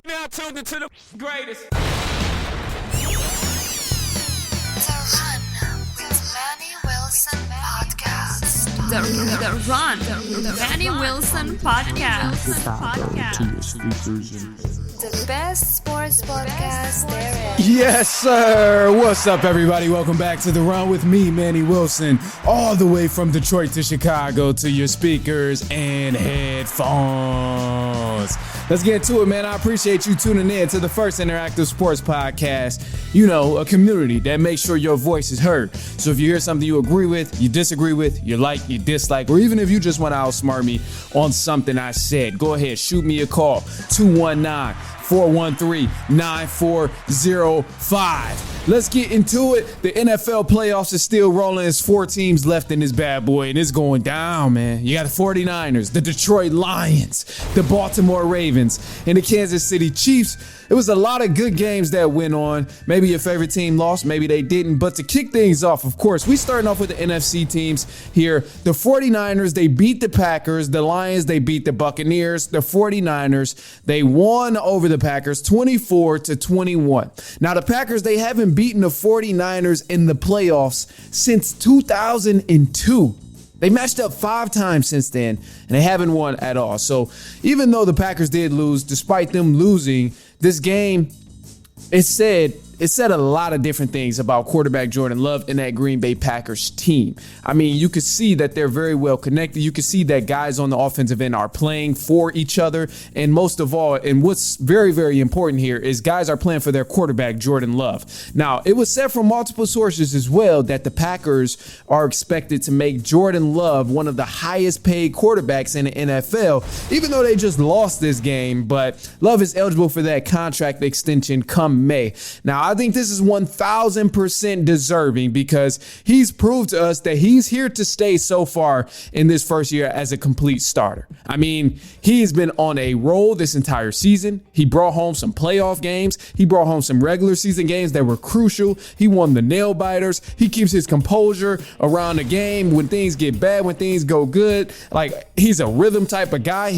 Now tuned into the greatest. The Run with Manny Wilson podcast. The Run with Manny Wilson podcast. The best sports podcast there is. Yes, sir. What's up, everybody? Welcome back to The Run with me, Manny Wilson, all the way from Detroit to Chicago to your speakers and headphones. Let's get to it, man. I appreciate you tuning in to the first interactive sports podcast. You know, a community that makes sure your voice is heard. So if you hear something you agree with, you disagree with, you like, you dislike, or even if you just want to outsmart me on something I said, go ahead, shoot me a call, 219-413-9405. Let's get into it. The NFL playoffs is still rolling. There's 4 teams left in this bad boy, and it's going down, man. You got the 49ers, the Detroit Lions, the Baltimore Ravens, and the Kansas City Chiefs. It was a lot of good games that went on. Maybe your favorite team lost, maybe they didn't. But to kick things off, of course, we starting off with the NFC teams here. The 49ers, they beat the Packers. The Lions, they beat the Buccaneers. The 49ers, they won over the Packers 24-21. Now, the Packers, they haven't beaten the 49ers in the playoffs since 2002. They matched up 5 times since then, and they haven't won at all. So even though the Packers did lose, despite them losing, this game, it said a lot of different things about quarterback Jordan Love and that Green Bay Packers team. I mean, you could see that they're very well connected. You could see that guys on the offensive end are playing for each other. And most of all, and what's very, very important here is guys are playing for their quarterback, Jordan Love. Now, it was said from multiple sources as well that the Packers are expected to make Jordan Love one of the highest paid quarterbacks in the NFL, even though they just lost this game. But Love is eligible for that contract extension come May. Now, I think this is 1,000% deserving because he's proved to us that he's here to stay so far in this first year as a complete starter. I mean, he's been on a roll this entire season. He brought home some playoff games. He brought home some regular season games that were crucial. He won the nail biters. He keeps his composure around the game when things get bad, when things go good. Like, he's a rhythm type of guy.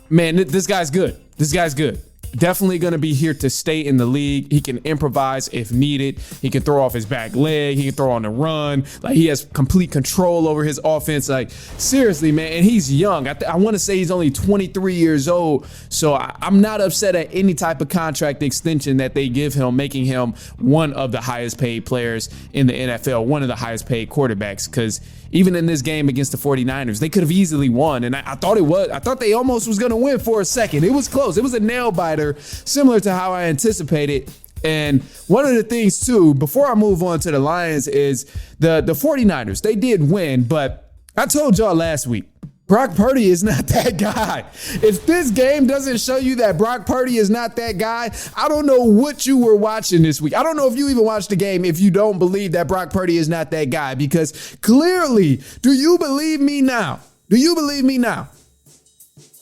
Man, this guy's good. This guy's good. Definitely going to be here to stay in the league. He can improvise if needed. He can throw off his back leg. He can throw on the run. Like, he has complete control over his offense. Like, seriously, man. And he's young. I want to say he's only 23 years old. So I'm not upset at any type of contract extension that they give him, making him one of the highest paid players in the NFL, one of the highest paid quarterbacks. Because even in this game against the 49ers, they could have easily won. And I thought they almost was going to win for a second. It was close. It was a nail biter, similar to how I anticipated. And one of the things, too, before I move on to the Lions, is the 49ers. They did win, but I told y'all last week, Brock Purdy is not that guy. If this game doesn't show you that Brock Purdy is not that guy, I don't know what you were watching this week. I don't know if you even watched the game if you don't believe that Brock Purdy is not that guy, because clearly, do you believe me now? Do you believe me now?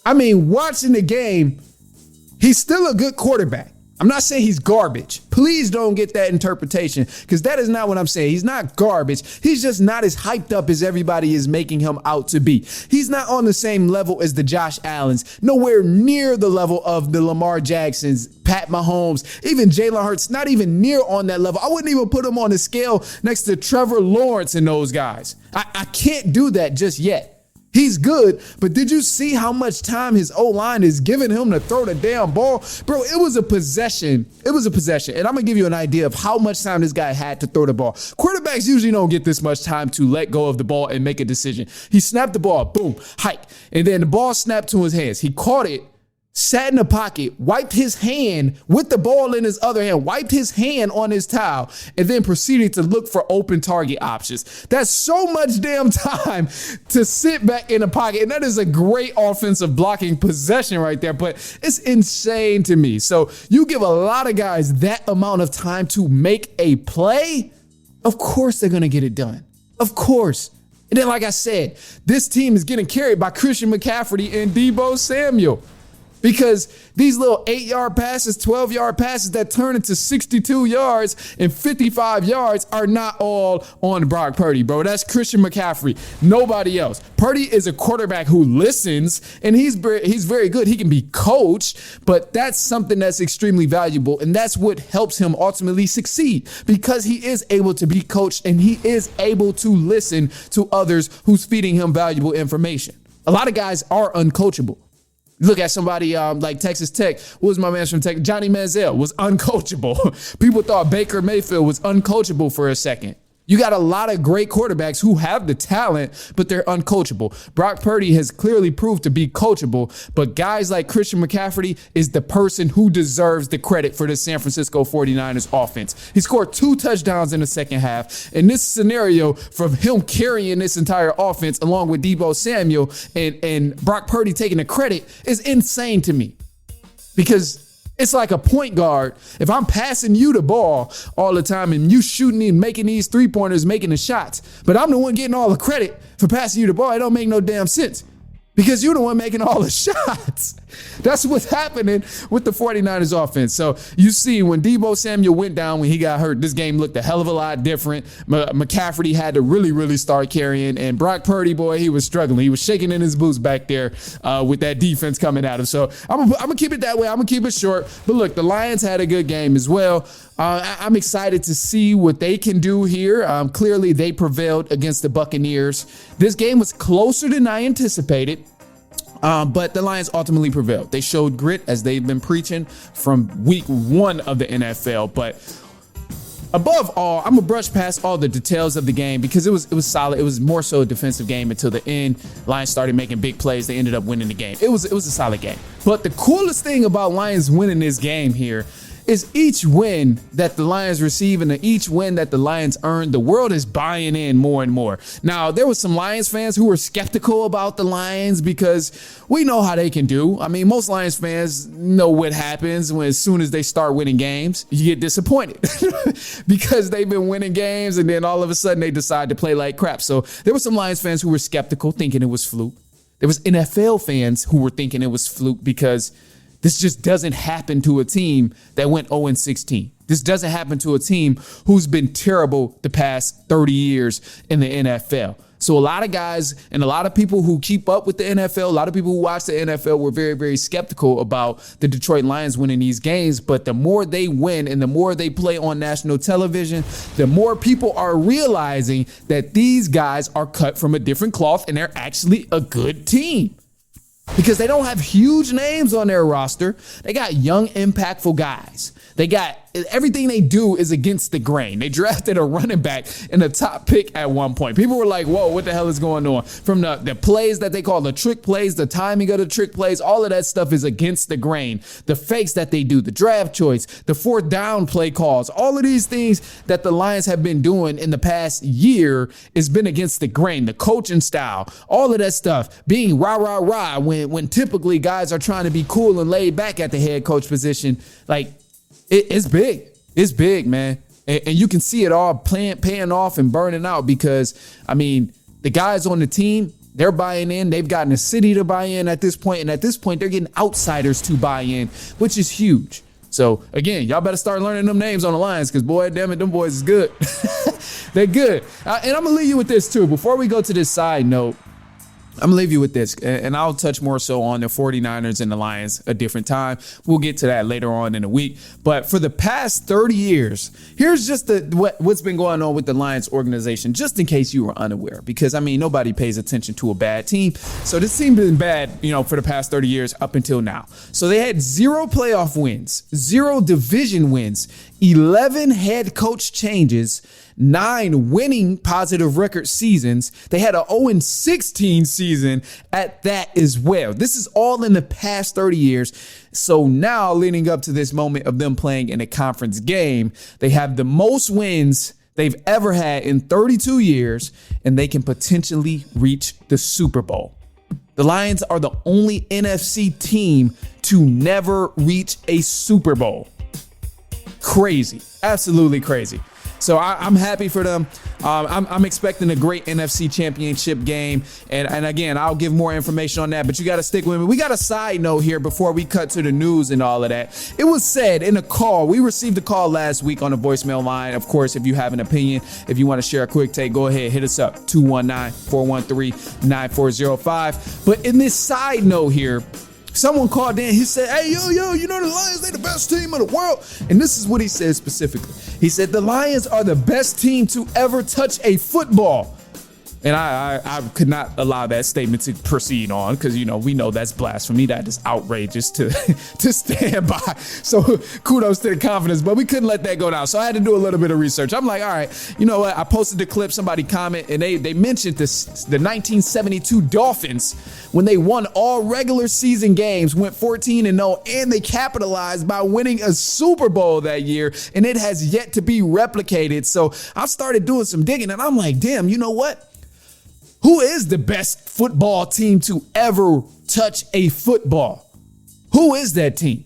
I mean, watching the game, he's still a good quarterback. I'm not saying he's garbage. Please don't get that interpretation, because that is not what I'm saying. He's not garbage. He's just not as hyped up as everybody is making him out to be. He's not on the same level as the Josh Allens, nowhere near the level of the Lamar Jacksons, Pat Mahomes, even Jalen Hurts, not even near on that level. I wouldn't even put him on the scale next to Trevor Lawrence and those guys. I can't do that just yet. He's good, but did you see how much time his O-line is giving him to throw the damn ball? Bro, it was a possession. It was a possession. And I'm going to give you an idea of how much time this guy had to throw the ball. Quarterbacks usually don't get this much time to let go of the ball and make a decision. He snapped the ball, boom, hike. And then the ball snapped to his hands. He caught it, sat in the pocket, wiped his hand with the ball in his other hand, wiped his hand on his towel, and then proceeded to look for open target options. That's so much damn time to sit back in the pocket. And that is a great offensive blocking possession right there, but it's insane to me. So you give a lot of guys that amount of time to make a play, of course they're going to get it done. Of course. And then, like I said, this team is getting carried by Christian McCafrey and Deebo Samuel. Because these little 8-yard passes, 12-yard passes that turn into 62 yards and 55 yards are not all on Brock Purdy, bro. That's Christian McCafrey. Nobody else. Purdy is a quarterback who listens, and he's very good. He can be coached, but that's something that's extremely valuable, and that's what helps him ultimately succeed because he is able to be coached and he is able to listen to others who's feeding him valuable information. A lot of guys are uncoachable. Look at somebody like Texas Tech. What was my man from Tech? Johnny Manziel was uncoachable. People thought Baker Mayfield was uncoachable for a second. You got a lot of great quarterbacks who have the talent, but they're uncoachable. Brock Purdy has clearly proved to be coachable, but guys like Christian McCafrey is the person who deserves the credit for the San Francisco 49ers offense. He scored 2 touchdowns in the second half. And this scenario from him carrying this entire offense along with Deebo Samuel and Brock Purdy taking the credit is insane to me because it's like a point guard. If I'm passing you the ball all the time and you shooting and making these 3-pointers, making the shots, but I'm the one getting all the credit for passing you the ball, it don't make no damn sense because you're the one making all the shots. That's what's happening with the 49ers offense. So you see when Deebo Samuel went down, when he got hurt, this game looked a hell of a lot different. McCafferty had to really start carrying, and Brock Purdy, boy, he was struggling. He was shaking in his boots back there with that defense coming at him. So I'm gonna keep it that way. I'm gonna keep it short. But look, the Lions had a good game as well. I'm excited to see what they can do here. Clearly, they prevailed against the Buccaneers. This game was closer than I anticipated. But the Lions ultimately prevailed. They showed grit as they've been preaching from week 1 of the NFL. But above all, I'm gonna brush past all the details of the game because it was solid. It was more so a defensive game until the end. Lions started making big plays. They ended up winning the game. It was a solid game. But the coolest thing about Lions winning this game here is each win that the Lions receive and each win that the Lions earn, the world is buying in more and more. Now, there was some Lions fans who were skeptical about the Lions because we know how they can do. I mean, most Lions fans know what happens when as soon as they start winning games, you get disappointed because they've been winning games and then all of a sudden they decide to play like crap. So there were some Lions fans who were skeptical, thinking it was fluke. There was NFL fans who were thinking it was fluke because this just doesn't happen to a team that went 0-16. This doesn't happen to a team who's been terrible the past 30 years in the NFL. So a lot of guys and a lot of people who keep up with the NFL, a lot of people who watch the NFL were very skeptical about the Detroit Lions winning these games. But the more they win and the more they play on national television, the more people are realizing that these guys are cut from a different cloth and they're actually a good team. Because they don't have huge names on their roster. They got young, impactful guys. They got everything they do is against the grain. They drafted a running back in the top pick at one point. People were like, whoa, what the hell is going on? From the plays that they call the trick plays, the timing of the trick plays, all of that stuff is against the grain. The fakes that they do, the draft choice, the 4th down play calls, all of these things that the Lions have been doing in the past year has been against the grain. The coaching style, all of that stuff, being rah when typically guys are trying to be cool and laid back at the head coach position. Like, it's big. It's big, man. And you can see it all paying off and burning out because, I mean, the guys on the team, they're buying in. They've gotten the city to buy in at this point. And at this point, they're getting outsiders to buy in, which is huge. So, again, y'all better start learning them names on the Lions because, boy, damn it, them boys is good. They're good. And I'm going to leave you with this, too. Before we go to this side note, I'm going to leave you with this, and I'll touch more so on the 49ers and the Lions a different time. We'll get to that later on in the week. But for the past 30 years, here's just what's been going on with the Lions organization, just in case you were unaware, because, I mean, nobody pays attention to a bad team. So this team has been bad, for the past 30 years up until now. So they had 0 playoff wins, 0 division wins, 11 head coach changes, 9 winning positive record seasons. They had a 0-16 season at that as well. This is all in the past 30 years. So now leading up to this moment of them playing in a conference game, they have the most wins they've ever had in 32 years, and they can potentially reach the Super Bowl. The Lions are the only NFC team to never reach a Super Bowl. Crazy. Absolutely crazy. So I'm happy for them. I'm expecting a great NFC Championship game. And again, I'll give more information on that, but you got to stick with me. We got a side note here before we cut to the news and all of that. It was said in a call, we received a call last week on the voicemail line. Of course, if you have an opinion, if you want to share a quick take, go ahead, hit us up, 219-413-9405. But in this side note here, someone called in. He said, hey, yo, you know the Lions, they the best team in the world. And this is what he said specifically. He said, the Lions are the best team to ever touch a football. And I could not allow that statement to proceed on because, you know, we know that's blasphemy. That is outrageous to stand by. So kudos to the confidence, but we couldn't let that go down. So I had to do a little bit of research. I'm like, all right, you know what? I posted the clip, somebody comment, and they mentioned this, the 1972 Dolphins, when they won all regular season games, went 14-0, and they capitalized by winning a Super Bowl that year, and it has yet to be replicated. So I started doing some digging, and I'm like, damn, you know what? Who is the best football team to ever touch a football? Who is that team?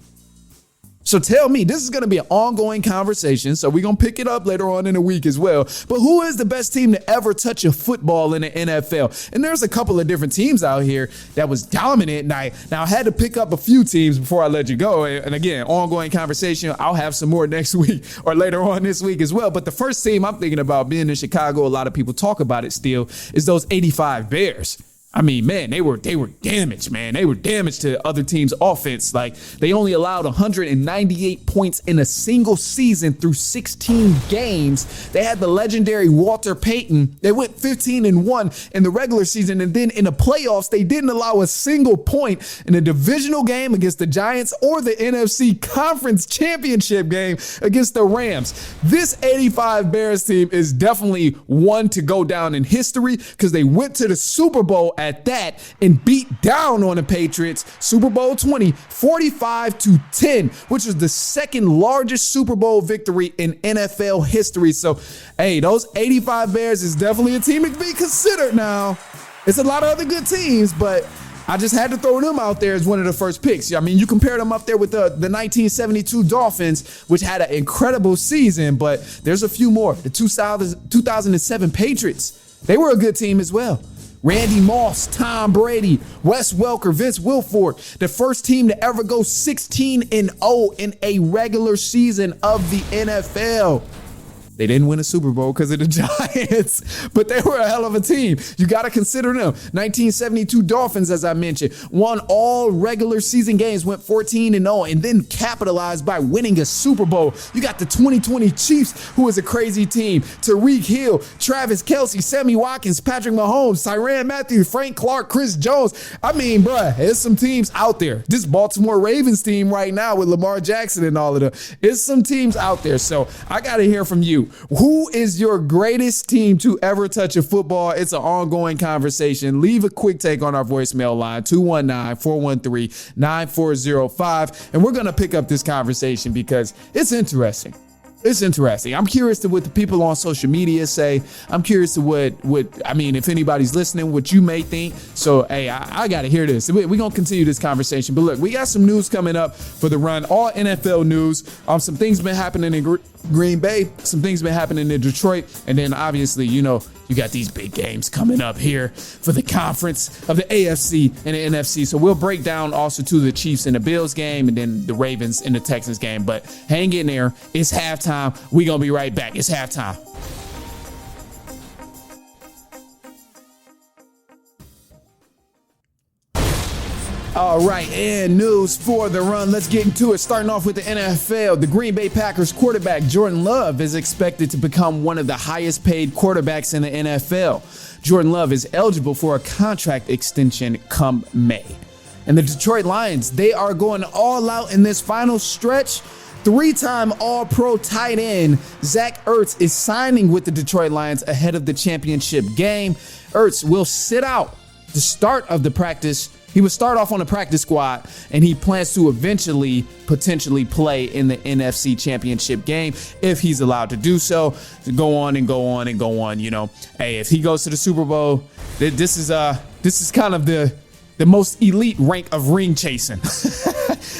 So tell me, this is going to be an ongoing conversation, so we're going to pick it up later on in the week as well. But who is the best team to ever touch a football in the NFL? And there's a couple of different teams out here that was dominant. Now I had to pick up a few teams before I let you go. And again, ongoing conversation. I'll have some more next week or later on this week as well. But the first team I'm thinking about, being in Chicago, a lot of people talk about it still, is those 85 Bears. I mean, man, they were damaged, man. They were damaged to other teams' offense. Like, they only allowed 198 points in a single season through 16 games. They had the legendary Walter Payton. They went 15-1 in the regular season, and then in the playoffs, they didn't allow a single point in a divisional game against the Giants or the NFC Conference Championship game against the Rams. This 85 Bears team is definitely one to go down in history because they went to the Super Bowl at that and beat down on the Patriots. Super Bowl 20, 45-10, which is the second largest Super Bowl victory in NFL history. So, hey, those 85 Bears is definitely a team to be considered now. It's a lot of other good teams, but I just had to throw them out there as one of the first picks. I mean, you compare them up there with the 1972 Dolphins, which had an incredible season, but there's a few more. The 2007 Patriots, they were a good team as well. Randy Moss, Tom Brady, Wes Welker, Vince Wilfork, the first team to ever go 16-0 in a regular season of the NFL. They didn't win a Super Bowl because of the Giants, but they were a hell of a team. You got to consider them. 1972 Dolphins, as I mentioned, won all regular season games, went 14-0, and then capitalized by winning a Super Bowl. You got the 2020 Chiefs, who is a crazy team. Tyreek Hill, Travis Kelce, Sammy Watkins, Patrick Mahomes, Tyrann Mathieu, Frank Clark, Chris Jones. I mean, bruh, there's some teams out there. This Baltimore Ravens team right now with Lamar Jackson and all of them. There's some teams out there. So I got to hear from you. Who is your greatest team to ever touch a football? It's an ongoing conversation. Leave a quick take on our voicemail line, 219-413-9405. And we're going to pick up this conversation because it's interesting. It's interesting. I'm curious to what the people on social media say. I'm curious to what I mean, if anybody's listening, what you may think. So, hey, I got to hear this. We're going to continue this conversation. But look, we got some news coming up for the run. All NFL news. Some things been happening in Green Bay. Some things been happening in Detroit. And then, obviously, you know, you got these big games coming up here for the conference of the AFC and the NFC. So we'll break down also to the Chiefs and the Bills game and then the Ravens and the Texans game. But hang in there. It's halftime. We're going to be right back. It's halftime. All right, and news for the run. Let's get into it. Starting off with the NFL, the Green Bay Packers quarterback Jordan Love is expected to become one of the highest paid quarterbacks in the NFL. Jordan Love is eligible for a contract extension come May. And the Detroit Lions, they are going all out in this final stretch. Three-time All-Pro tight end Zach Ertz is signing with the Detroit Lions ahead of the championship game. Ertz will sit out the start of the practice. He would start off on the practice squad, and he plans to eventually potentially play in the NFC Championship game if he's allowed to do so. To go on and go on and go on. You know, hey, if he goes to the Super Bowl, this is kind of the most elite rank of ring chasing.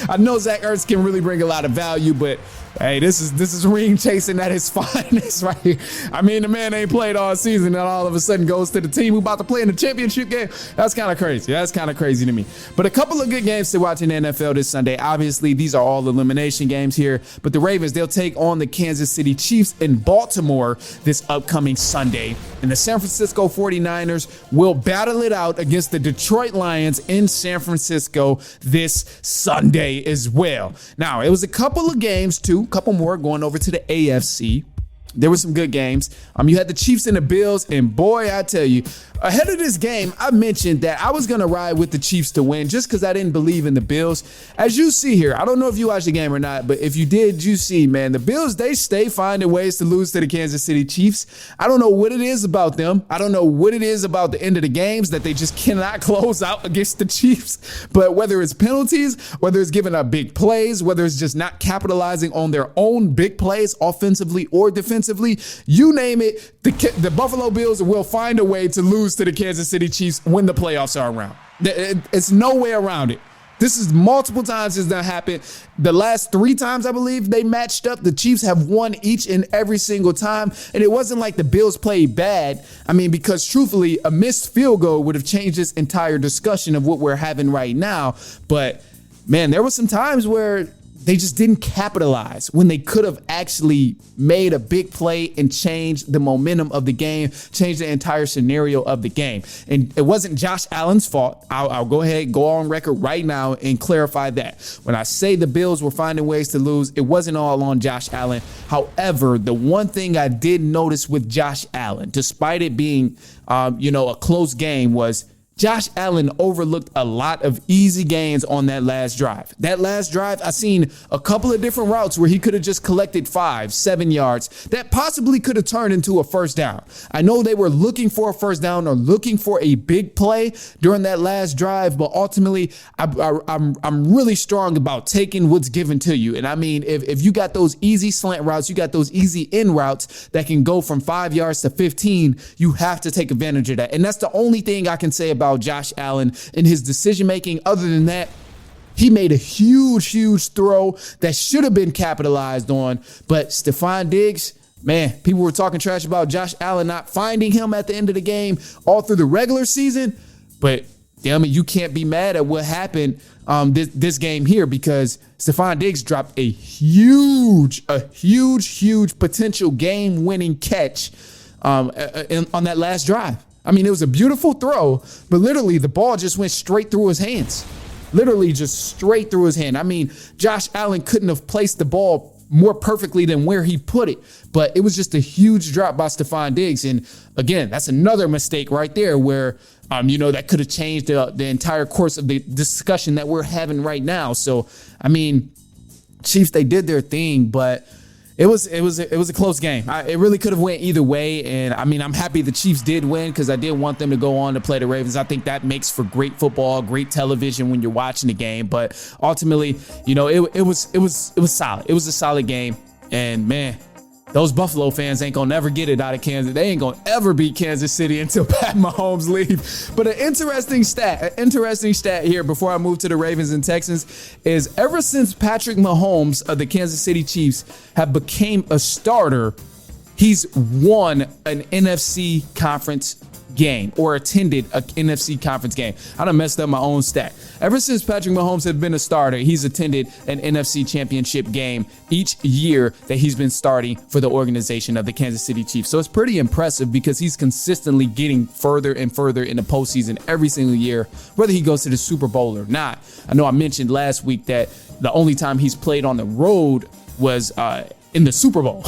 I know Zach Ertz can really bring a lot of value, but Hey, this is ring chasing at his finest right here. I mean, the man ain't played all season and all of a sudden goes to the team who about to play in the championship game. That's kind of crazy. That's kind of crazy to me. But a couple of good games to watch in the NFL this Sunday. Obviously, these are all elimination games here. But the Ravens, they'll take on the Kansas City Chiefs in Baltimore this upcoming Sunday. And the San Francisco 49ers will battle it out against the Detroit Lions in San Francisco this Sunday as well. Now, it was a couple of games, too. Couple more going over to the AFC. There were some good games. You had the Chiefs and the Bills, and boy, I tell you, ahead of this game, I mentioned that I was going to ride with the Chiefs to win just because I didn't believe in the Bills. As you see here, I don't know if you watched the game or not, but if you did, you see, man, the Bills, they stay finding ways to lose to the Kansas City Chiefs. I don't know what it is about them. I don't know what it is about the end of the games that they just cannot close out against the Chiefs. But whether it's penalties, whether it's giving up big plays, whether it's just not capitalizing on their own big plays offensively or defensively, you name it, the Buffalo Bills will find a way to lose to the Kansas City Chiefs when the playoffs are around. It's no way around it. This is multiple times it's done happened. The last 3 times, I believe, they matched up. The Chiefs have won each and every single time. And it wasn't like the Bills played bad. I mean, because truthfully, a missed field goal would have changed this entire discussion of what we're having right now. But man, there were some times where they just didn't capitalize when they could have actually made a big play and changed the momentum of the game, changed the entire scenario of the game. And it wasn't Josh Allen's fault. I'll go ahead, go on record right now and clarify that. When I say the Bills were finding ways to lose, it wasn't all on Josh Allen. However, the one thing I did notice with Josh Allen, despite it being, a close game, was Josh Allen overlooked a lot of easy gains on that last drive. That last drive, I seen a couple of different routes where he could have just collected 5-7 yards that possibly could have turned into a first down. I know they were looking for a first down or looking for a big play during that last drive, but ultimately, I'm really strong about taking what's given to you. And I mean, if you got those easy slant routes, you got those easy in routes that can go from 5 yards to 15, you have to take advantage of that. And that's the only thing I can say about Josh Allen and his decision making. Other than that, he made a huge throw that should have been capitalized on. But Stephon Diggs, man, people were talking trash about Josh Allen not finding him at the end of the game all through the regular season. But damn it, you can't be mad at what happened this game here, because Stephon Diggs dropped a huge potential game-winning catch on that last drive. I mean, it was a beautiful throw, but literally the ball just went straight through his hands. Literally just straight through his hand. I mean, Josh Allen couldn't have placed the ball more perfectly than where he put it, but it was just a huge drop by Stephon Diggs. And again, that's another mistake right there where, that could have changed the entire course of the discussion that we're having right now. So, I mean, Chiefs, they did their thing, but it was a close game. It really could have went either way. And I mean, I'm happy the Chiefs did win because I did want them to go on to play the Ravens. I think that makes for great football, great television when you're watching the game. But ultimately, it was solid. It was a solid game. And man, those Buffalo fans ain't gonna never get it out of Kansas. They ain't gonna ever beat Kansas City until Pat Mahomes leaves. But an interesting stat here before I move to the Ravens and Texans is ever since Patrick Mahomes of the Kansas City Chiefs have became a starter, he's won an NFC conference game or attended an NFC conference game. I done messed up my own stat. Ever since Patrick Mahomes has been a starter, he's attended an NFC championship game each year that he's been starting for the organization of the Kansas City Chiefs. So it's pretty impressive because he's consistently getting further and further in the postseason every single year, whether he goes to the Super Bowl or not. I know I mentioned last week that the only time he's played on the road was in the Super Bowl,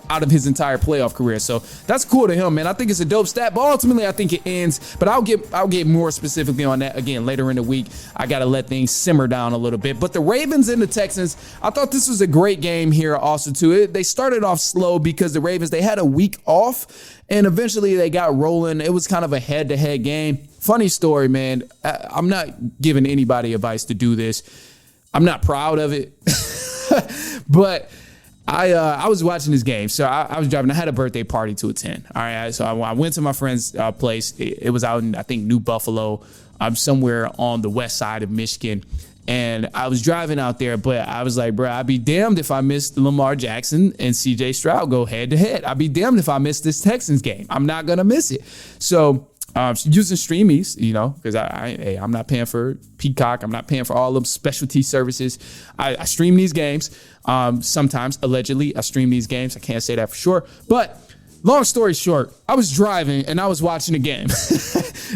out of his entire playoff career. So that's cool to him, man. I think it's a dope stat, but ultimately I think it ends. But I'll get more specifically on that again later in the week. I got to let things simmer down a little bit. But the Ravens and the Texans, I thought this was a great game here also too. They started off slow because the Ravens, they had a week off and eventually they got rolling. It was kind of a head-to-head game. Funny story, man. I'm not giving anybody advice to do this. I'm not proud of it. But I was watching this game. So I was driving. I had a birthday party to attend. All right. So I went to my friend's place. It was out in, I think, New Buffalo. I'm somewhere on the west side of Michigan. And I was driving out there, but I was like, bro, I'd be damned if I missed Lamar Jackson and CJ Stroud go head to head. I'd be damned if I missed this Texans game. I'm not going to miss it. So using StreamEase, because I'm not paying for Peacock. I'm not paying for all them specialty services. I stream these games. Sometimes, allegedly, I stream these games. I can't say that for sure. But long story short, I was driving and I was watching the game.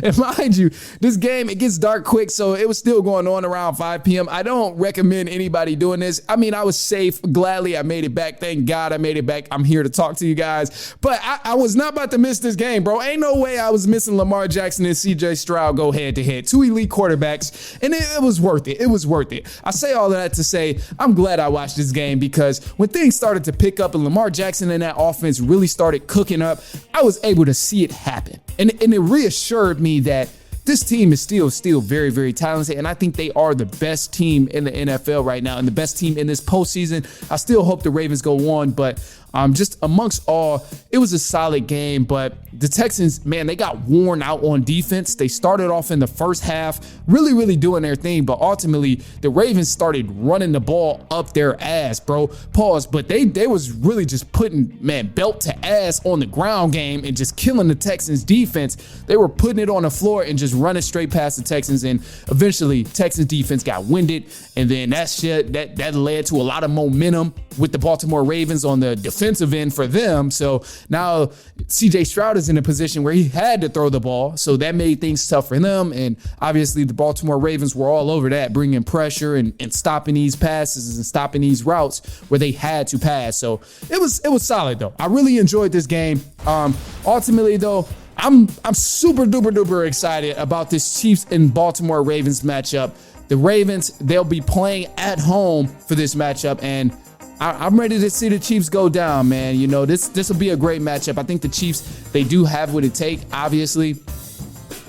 And mind you, this game, it gets dark quick, so it was still going on around 5 p.m. I don't recommend anybody doing this. I mean, I was safe. Gladly, I made it back. Thank God I made it back. I'm here to talk to you guys. But I was not about to miss this game, bro. Ain't no way I was missing Lamar Jackson and CJ Stroud go head-to-head. Two elite quarterbacks, and it was worth it. It was worth it. I say all that to say I'm glad I watched this game, because when things started to pick up and Lamar Jackson and that offense really started cooking up, I was able to see it happen. And it reassured me that this team is still very, very talented, and I think they are the best team in the NFL right now and the best team in this postseason. I still hope the Ravens go on, but just amongst all, it was a solid game. But the Texans, man, they got worn out on defense. They started off in the first half really doing their thing, but ultimately the Ravens started running the ball up their ass, bro. Pause. But they was really just putting, belt to ass on the ground game and just killing the Texans defense. They were putting it on the floor and just running straight past the Texans, and eventually Texans defense got winded, and then that led to a lot of momentum with the Baltimore Ravens on the defensive end for them. So now CJ Stroud is in a position where he had to throw the ball, so that made things tough for them. And obviously the Baltimore Ravens were all over that, bringing pressure and stopping these passes and stopping these routes where they had to pass. So it was solid though. I really enjoyed this game. Ultimately though, I'm super duper excited about this Chiefs and Baltimore Ravens matchup. The Ravens, they'll be playing at home for this matchup, and I'm ready to see the Chiefs go down, man. This will be a great matchup. I think the Chiefs, they do have what it takes, obviously,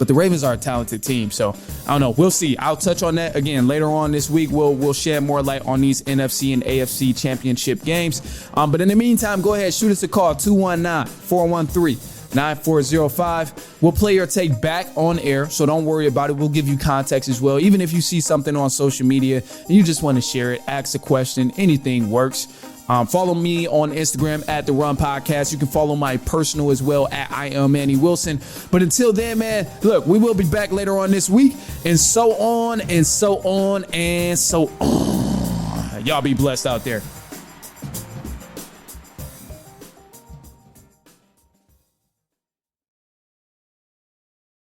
but the Ravens are a talented team. So I don't know. We'll see. I'll touch on that again later on this week. We'll shed more light on these NFC and AFC championship games. But in the meantime, go ahead, shoot us a call, 219-413-9405. We'll play your take back on air, so don't worry about it. We'll give you context as well. Even if you see something on social media and you just want to share it, ask a question, anything works. Follow me on Instagram at The Run Podcast. You can follow my personal as well at I am Manny Wilson. But until then, man, look, we will be back later on this week, and so on and so on and so on. Y'all be blessed out there.